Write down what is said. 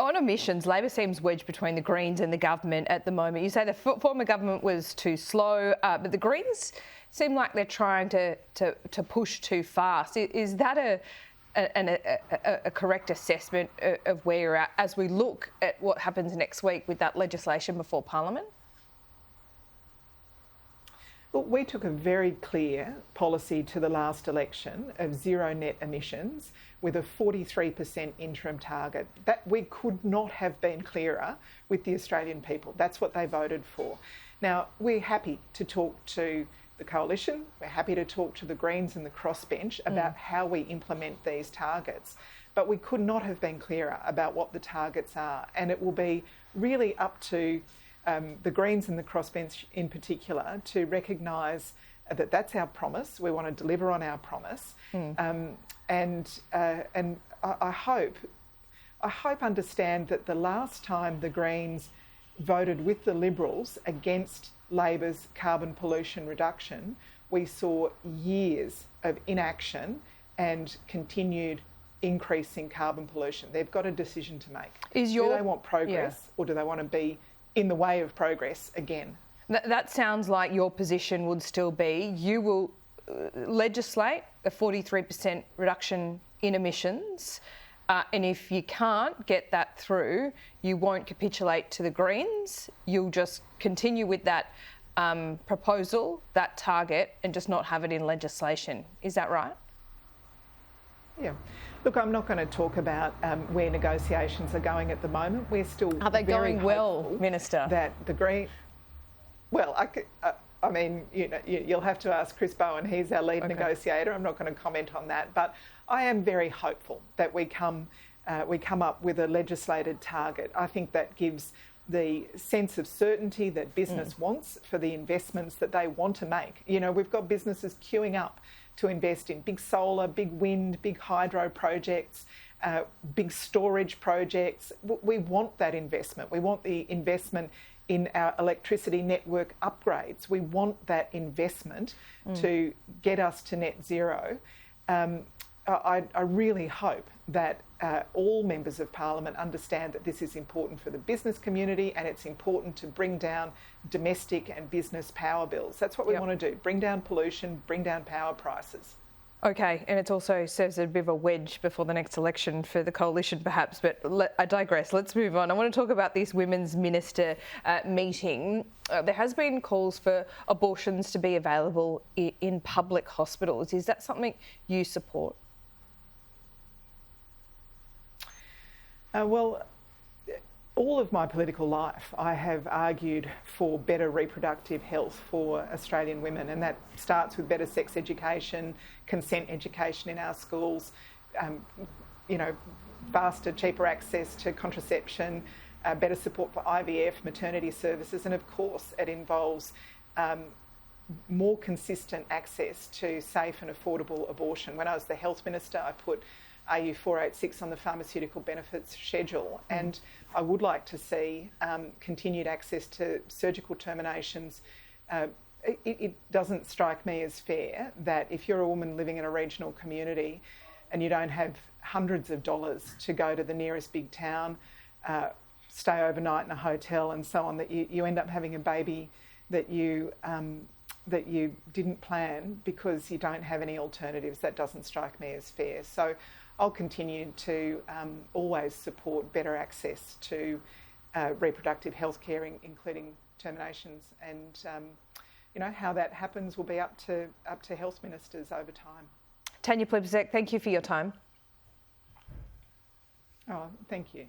On emissions, Labor seems wedged between the Greens and the government at the moment. You say the former government was too slow, but the Greens seem like they're trying to push too fast. Is that a correct assessment of where you're at as we look at what happens next week with that legislation before Parliament? Well, we took a very clear policy to the last election of zero net emissions with a 43% interim target. That we could not have been clearer with the Australian people. That's what they voted for. Now, we're happy to talk to the Coalition, we're happy to talk to the Greens and the crossbench about how we implement these targets. But we could not have been clearer about what the targets are. And it will be really up to the Greens and the crossbench in particular to recognise that that's our promise. We want to deliver on our promise, and I hope understand that the last time the Greens voted with the Liberals against Labor's carbon pollution reduction, we saw years of inaction and continued increase in carbon pollution. They've got a decision to make. Do they want progress or do they want to be in the way of progress again? That sounds like your position would still be you will legislate a 43% reduction in emissions, and if you can't get that through, you won't capitulate to the Greens. You'll just continue with that proposal, that target, and just not have it in legislation. Is that right? Yeah. Look, I'm not going to talk about where negotiations are going at the moment. We're still Are they very going well, hopeful Minister? That the Green... Well, I mean, you'll have to ask Chris Bowen. He's our lead negotiator. I'm not going to comment on that. But I am very hopeful that we come up with a legislated target. I think that gives the sense of certainty that business wants for the investments that they want to make. You know, we've got businesses queuing up to invest in big solar, big wind, big hydro projects, big storage projects. We want that investment. We want the investment in our electricity network upgrades. We want that investment to get us to net zero. I really hope that all members of Parliament understand that this is important for the business community and it's important to bring down domestic and business power bills. That's what we want to do, bring down pollution, bring down power prices. Okay, and it also serves a bit of a wedge before the next election for the Coalition perhaps, but I digress. Let's move on. I want to talk about this Women's Minister meeting. There has been calls for abortions to be available in public hospitals. Is that something you support? Well, all of my political life, I have argued for better reproductive health for Australian women, and that starts with better sex education, consent education in our schools, faster, cheaper access to contraception, better support for IVF, maternity services, and of course it involves more consistent access to safe and affordable abortion. When I was the Health Minister, I put AU 486 on the pharmaceutical benefits schedule, and I would like to see continued access to surgical terminations. It doesn't strike me as fair that if you're a woman living in a regional community and you don't have hundreds of dollars to go to the nearest big town, stay overnight in a hotel and so on, that you end up having a baby that you didn't plan because you don't have any alternatives. That doesn't strike me as fair. So I'll continue to always support better access to reproductive health care, including terminations, and how that happens will be up to health ministers over time. Tanya Plibersek, thank you for your time. Oh, thank you.